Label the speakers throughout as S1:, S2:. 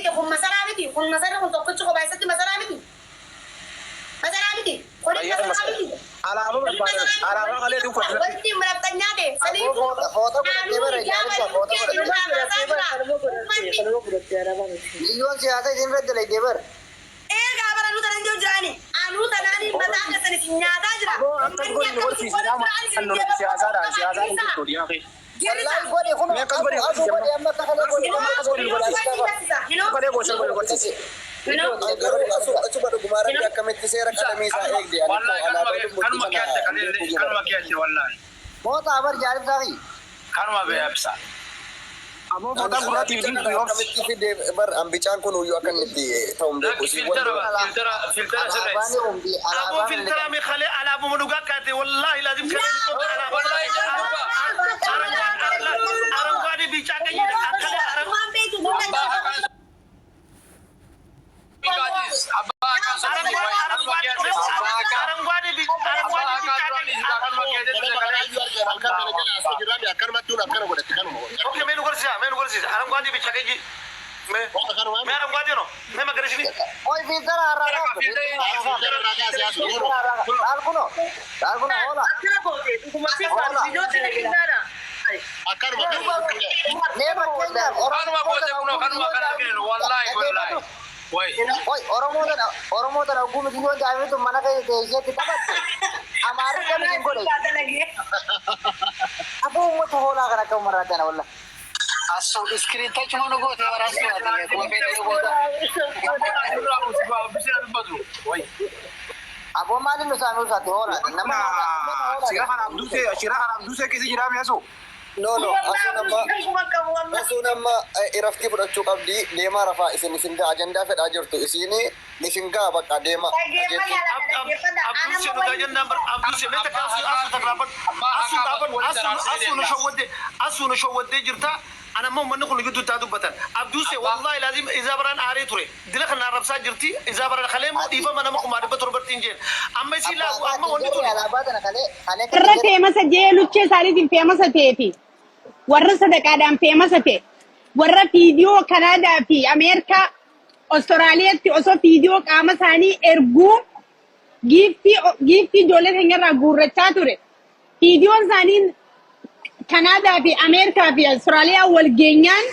S1: هم مسرامتي هم مسرام هم توقف شو بايستي مسرامتي مسرامتي خلي مسرامتي
S2: على أبو خليه دوك
S1: ولدي مربطنا ده سليم
S3: foto deliver ya foto Iwan siasa izin red deliver
S1: eh kabar anu tanan jo jani anu tanani mata ka sani nyata jira
S2: أكتر قول نقول في سياسة أنو سياسة سياسة نقول يا أخي
S3: wallahi gode kuma
S2: me kan gode
S3: abu gode amma ka kala gode
S2: kale go shagol go tisi
S3: asu badu gumara ya kamiti sera kada misa egde
S2: wallahi kan ma kiyate kan ma kiyate wallahi
S3: mota abar jarib dagi
S2: kan ma be absa amo foto gurati din to yo
S3: kamiti fi de bar ambican kono yo akan niti tawm de ko si
S2: filtera sebe abo filtera mi khale ala abo muduga kate wallahi lazim khale to ala wallahi arangwadi bicha kay akale
S3: Oi filter arara alguno hola Oromo dan aku mungkin juga jauh itu mana kayak dia kita baca. Amaru kan mungkin boleh. Aku mau tuh hola karena kamu merasa na wala.
S2: Aso screen touch mo nugo te waras ko ate ko be nugo ta.
S3: Abu malin lu sama satu hola. Nama
S2: Sirahan Abdu se kisi jira me aso.
S3: No, asu nama irafti fudhachuu qabdi deemaa rafaa isin da ajandaa fedhaa jirtu isini isin gaa bakka deema
S2: asu shawwade jirta ana mo man khulu gidu tadubatan abduse wallahi lazim iza baran ari ture dilaka na rabsa jirti iza baran khale mo difa man mo khumari batur bartinje amma sila amma wondu
S4: irra famous jeeluche sari din famous teeti warra sadaqaadaan famous te warra video Canada fi America Australia ti oso video qaama saanii ergu gifti dole hengarra gurracha ture video saanii Canada fi America fi Australia wal geenyan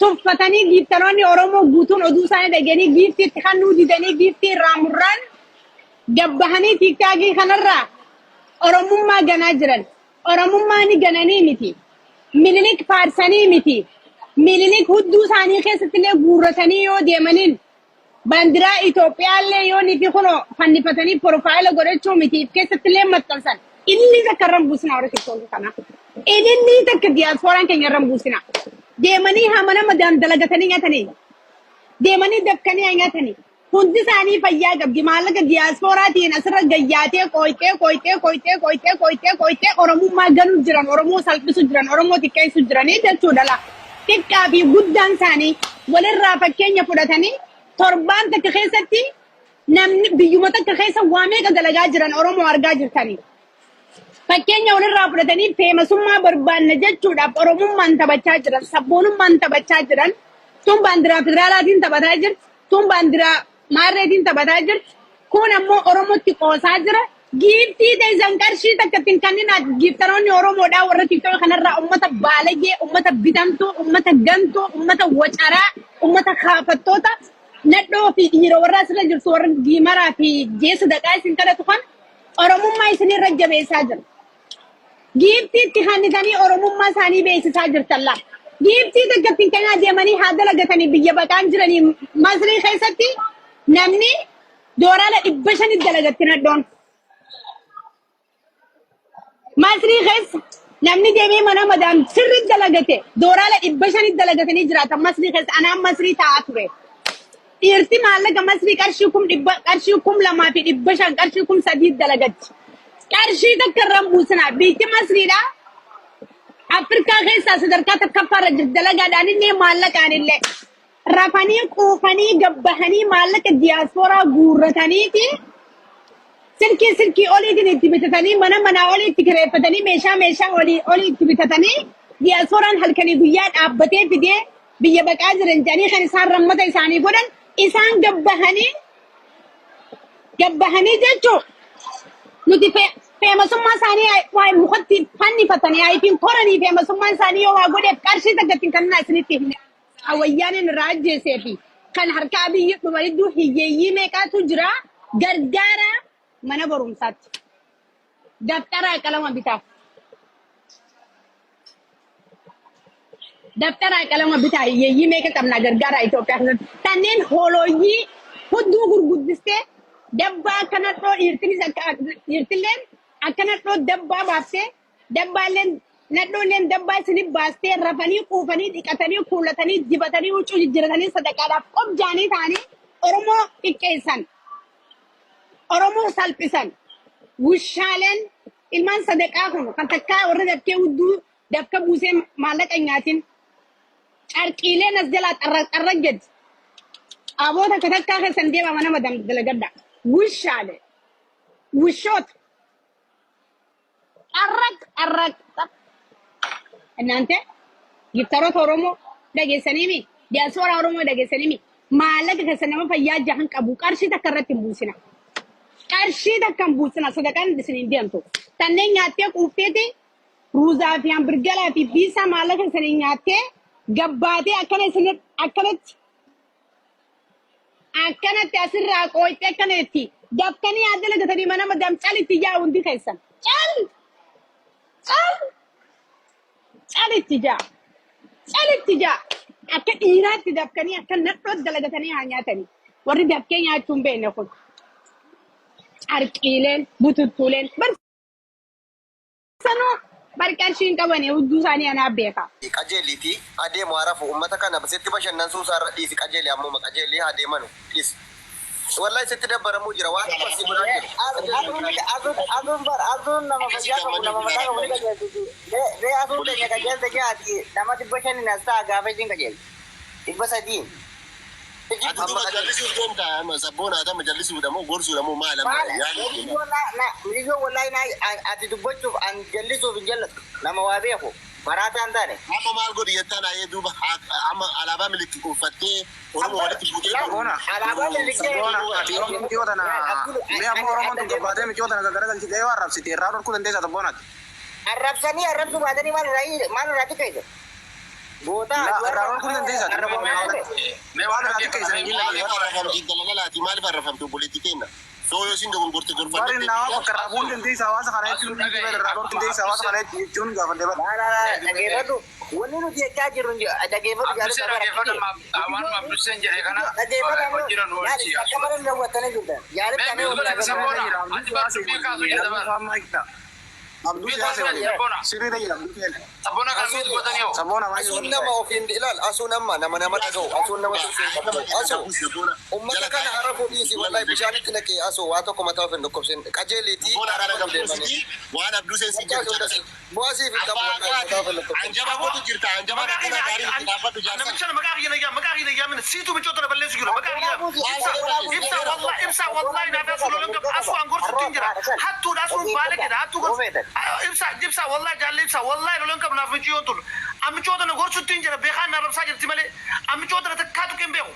S4: tuffatanii giftanoonni Oromoo guutuun oduu isaanii dhaganii gifti kannuu didanii gifti raamurran gabbahanii tiktaakii kanarraa Oromummaa ganaa jiran Oromummaa ni gananii miti milinik faarsanii miti milinik hudduu isaanii keessatti illee guurratanii yoo deemanin bandiraa Itoophiyaallee yoo nifi kuno fannifatanii profaayila godhachuu miti keessatti illee maxxansan inni takka irra buusina warra tiktookii kana inni takka diyaaspooraan keenya irra buusina deemanii hamana madaan dalagatanii nyaatanii deemanii dafkanii nyaatanii hundi isaanii fayyaa qabdi maallaqa diyaaspooraatiin asirra gayyaatee qoytee Oromummaa ganuu jiran Oromoo salphisu jiran Oromoo xiqqeessu jiranii jechuudha la xiqqaa fi guddaan isaanii walirraa fakkeenya fudhatanii torbaan takka keessatti namni biyyuma takka keessa waa meeqa dalagaa jiran Oromoo argaa jirtanii fakkeenya walirraa fudhatanii feemasummaa barbaanna jechuudhaaf Oromummaan taphachaa jiran sabboonummaan taphachaa jiran tun baandiraa federaalaatiin taphataa jirti tun baandiraa maarreetiin taphataa jirti kun ammoo Oromootti qoosaa jira giiftii ta'an qarshii takkattiin kanneen giiftanoonni Oromoodhaa warra tiktookii kanarraa ummata baalagee ummata bitamtuu ummata gantuu ummata wacaraa ummata kaafattoota nadhoo fi dhiira warra asirra jirtu warra diimaraa fi jeessa daqaa isin kadhatu kan Oromummaa isinirra jabeessaa jira giiftiitti hannitanii Oromummaa isaanii beeksisaa jirtalla giiftii takkattiin kanneen deemanii haa dalagatanii biyya baqaan jiranii Masrii keessatti namni doolaara 500 dalagatti nadhoon Masrii keessa namni deemee mana madaan sirri dalagate doolaara 500 dalagatanii jiraatan Masrii keessa anaan Masrii taa'aa ture dhiirti maallaqa Masrii qarshii 2,500 qarshii 3,000 dalagatti qarshii takka irra buusina biitti Masriidha Afrikaa keessaa sadarkaa takkaffaarra jirti dalagaadhaan illee maallaqaan illee rafanii quufanii gabbahanii maallaqa diyaasporaa guurrataniiti silkii oliitiin itti bitatanii mana olii itti kireeffatanii meeshaa olii itti bitatanii diyaasporaan halkanii guyyaa dhaabbatee fidee biyya baqaa jiran jedhanii kan isaan rammata isaanii godhan isaan gabbahanii jechuun nuti feemasummaa isaanii waa mukatti fannifatanii ayitiin koranii feemasummaa isaanii yoo waa godheef qarshii takkatiin kan naa isinitti himne hawayyaaniin irraa ajjeesee fi kan harkaa biyya dhumanidduu hiyyeeyyii meeqaatu jira gargaara mana barumsaatti daftara qalama bitaaf. Daftara qalama bitaa hiyyeeyyii meeqa qabna gargaara Itoophiyaa keessatti kanneen hoolooyyii hudduu gurguddistee dabbaa kanadhoo dhiirtilleen akkanadhoo dabbaa baaftee dabbaalleen nadhoolleen dabbaa isinif baastee rafanii quufanii dhiqatanii kuulatanii dibatanii huccuu jijjiratanii sadaqaadhaaf qobjaanii ta'anii Oromoo xiqqeessan Oromoo salphisan wushaaleen ilmaan sadaqaa kun kan takkaa warra dafkee hudduu dafka buusee maallaqa nyaatiin carqiileen as jalaa xarra gadi aboota katakkaa keessan deema mana madam dalagadda wushaalee wushoota arrak እናንተ ጊፍታሮት ኦሮሞ ደገሰኒሚ ዲያስፖራ ኦሮሞ ደገሰኒሚ ማለቅ ከሰነመ ፈያ ጃህን ቀቡ ቀርሺ ተከረት ቡሲና ቀርሺ ተከም ቡሲና ሰደቃን ድስኒ እንዲያንቶ ተነኛቴ ቁፍቴቲ ሩዛፊያን ብርገላ ቢሳ ማለቅ ከሰነኛቴ ገባቴ አከነት ያስራ ቆይቴ ከነቲ ደፍከኒ ያደለ ገተዲ መና መዳም ጫሊት ያው እንዲ ከይሰን ጫል Chalitija akka dhiiraatti dafkanii akka nadhoot dalagatanii haa nyaatanii warri dafkee nyaachuun beekne kun carqiileen bututtuuleen barsanoo barqarshiin qabanii hudduu isaanii anaa beeka.
S3: Qajeelliiti adeemu harafu uummata kana sitti bashannansiisuu isaarra dhiisi qajeelli ammuma qajeelli adeemanu dhiisi. Wallahi sitti dabbaramuu jira waan akkasii biraa jiru.
S5: Aduun nama fayyaa qabu nama mataa qabu ni qajeelti. Ree aduun keenya qajeelte jaati nama 500 as ta'a gaafa isin qajeelti. 300.
S3: Amma jallisuuf deemta sabboonaa ta'e jallisuudha moo gorsuudha moo maal amma yaani.
S5: Miliyoon wallahi ati dubbachuuf an jallisuuf hin jallatu nama waa beeku. Barataan taane.
S3: Amma maal godhi jettaan ayee duuba amma alaabaa milikkii uffattee Oromoo walitti buutee.
S5: Alaabaa milikkii.
S6: Michoota na mee amma Oromoon tun gabbaatee michoota na gargaragalchi gahee waan rabsite irraa dhorkuu dandeessa sabboonatti.
S5: Arrabsanii arrabsuu baatanii maal irraa xiqqeesse? Goota
S6: irraa dhorkuu dandeessa. Mee waan irraa xiqqeessan hin
S3: Dalalalaati maaliif arrafamtu politikeenya? Soo sin dogon gorte gorfate.
S6: Bari na fakka rafuun dandeessa hawaasa kana jechuun irraa dhorkuu dandeessa hawaasa kana jechuun gaafa deeban.
S5: Dhageeffadhu wanni nuti jechaa jirru dhageeffadhu
S7: dhageeffadhu waan mabdusen jedhe kana jiran oolchi
S5: akka malee daawwattanii jirtan yaalitti
S6: Abdul sirri da Abdul
S7: sabona kan mi godani yo
S6: sabona ma
S3: Asun nama ofin dilal asun nama dhagau asun nama asu ummata kana harafu dhiisi wallahi bishaanitti naqee asu waa tokko mataa ofin dhukkubsin qajeeliiti waan Abdul sen sijjirta bu'aasii fi qabu anjaba gootu jirta anjaba kana gaarii dhaabbatu jaarsa
S2: namichaan maqaa hiyya min siitu micoota na balleessu jiru maqaa hiyya ibsa wallahi na feesu lolan qab asu an gorsutti jira hattu asu baale kida hattu gorsu ibsa wallahi jaalle ibsa wallahi lolan qab naaf micoota amicoota na gorsutti jira beekaan na rabsaa jirti malee amicoota na takkaatu qen beeku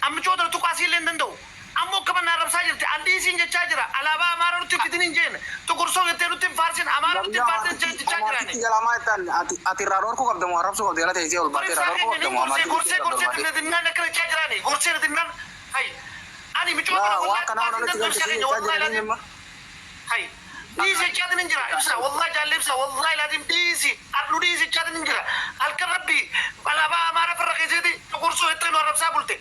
S2: amicoota na tuqaasii illee hin danda'u ammoo kaban na rabsaa jirti andiisiin jechaa jira alaabaa amaara nutti fitin hin jeen tukursoo jettee nutti faarsin amaara nutti faarsin jechaa jiraani
S6: jalama ati irraa dhorkuu qabda moo arrabsuu qabda yala ta'e ol baatee irraa dhorkuu qabda moo amatti
S2: gorsee dinnan akka jechaa jiraani gorsee dinnan hay ani micoota
S6: waa kana waan nuti galchee jechaa jirani
S2: hay dhiisi jechaa din jira ibsa wallahi jaalle ibsa wallahi laadim dhiisi arlu dhiisi jechaa din jira halkan rabbi alaabaa amaara farra keessatti tukursoo jettee nu arrabsaa bulte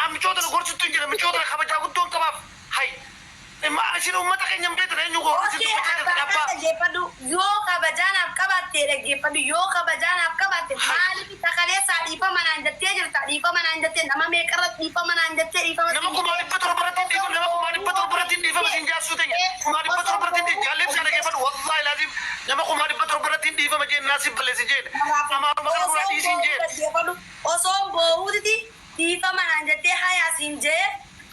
S2: amicoota na gorsutti jira micoota na kabajaa guddoon qabaaf hay isin ummata keenya mbeetan eenyu gorsitu
S1: dhaggeeffadhu yoo kabajaanaaf qabatte dhaggeeffadhu yoo kabajaanaaf qabatte maaliif takaleessaa dhiifama naan jettee jirta dhiifama naan jettee nama meeqarra dhiifama naan jettee dhiifama
S2: nama kumaa dhibba torbaratti dhiifama nama kumaa dhibba torbaratti dhiifama siin jaarsuu ta'e kumaa dhibba torbaratti jaalleef sana dhaggeeffadhu wallahi laazim nama kumaa dhibba torbaratti dhiifama jeen naasif balleessi jeen amaaruma kana kuraa dhiisiin jeen
S1: osoo boo'uuti dhiifama naan jettee hayaasiin jee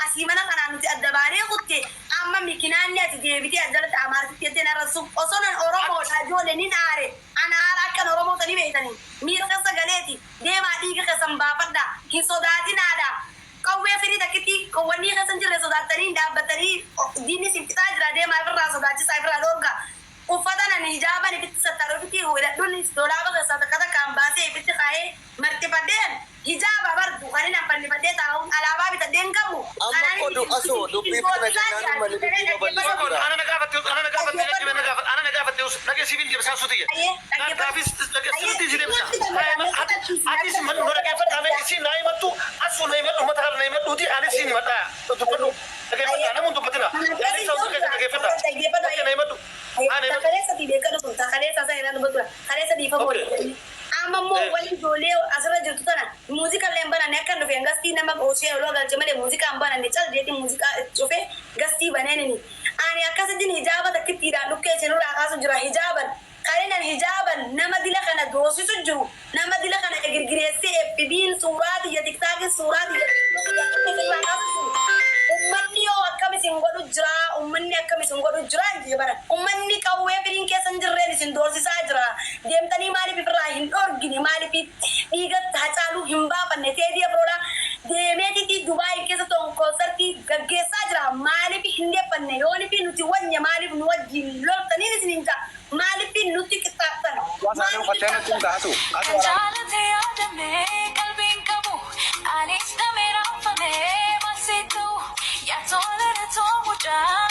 S1: asii mana kanaan nuti adda baanee kutte amma mikinaanni ati deebitee adda amaartitti jettee narrasu osoo nan Oromoodha ijoollee nin aare ana aara akkan Oromoo tanii beektanii miira keessa galeeti deemaa dhiiga keessan baafadha qawwee firii takkitti qawwanii keessa hin jirre sodaatanii dhaabbatanii diinni simbitaa jira deemaa irraa sodaachisaa irraa dhoorgaa. Uffata nan hijaaban ifitti sattaruufitti hidhadhuun dolaaba keessaa takka takkaan baasee ifitti kaa'ee martifadheen hijaaba bardu kan hin fannifadhee taa'uun alaabaa bitadheen qabu.
S3: Amma qodu asoo dubbii kana jennaan mali dubbii babal'isuu
S2: Ana nagaafatte dhagee sibiil deebisaa suuti jedhe. Gaafis sirriitti si deebisa. Anis man dura gaafadhaame isin naa himattu asuu na himadhu uummata kana na himadhuuti anis siin himadhaa dubbadhu. Dhageeffadhaa namuun dubbatina. Yaalii isaa keessa dhageeffadhaa. Akka na himadhu.
S1: Kaleessa ti beekanu kun kaleessa isaa irraa dubbatu kaleessa dhiifa boodee. Amma immoo wali ijoollee asirra jirtu tana muuziqaa illee bananne akka dhufe gastii nama oosee oloo galche malee muuziqaa bananne caldeetti muuziqaa cufe gastii baneenini. Ani akkasitti hijaaba takkittiidhaan dhukkee isin irraa kaasu jira hijaaban. Karinan hijaaban nama dila kana doosisu jiru nama dila kana girgireessee eebbibiin suuraati ya tiktaakin suuraati ya ummanni yoo akkam isin godhu jira ummanni akkam isin godhu jira jee bara ummanni qawwee firiin keessa hin jirreen isin doorsisaa jira deemtanii maaliif irraa hin dhorgine maaliif dhiigatti hacaaluu hin baafanne teedii afroodha deemeetiti Dubaay keessa toon koonsartii gaggeessaa jira maaliif hin deeffanne yooniif nuti wanya maaliif nu wajjin loltanii isin hin ta'a maaliif nuti qixxaatan
S6: Waasaalee uffattee nutti hin kaasu.
S8: Jaalate yaadame qalbiin qabu anis namee raafame masitu yaa tolere too mucaa.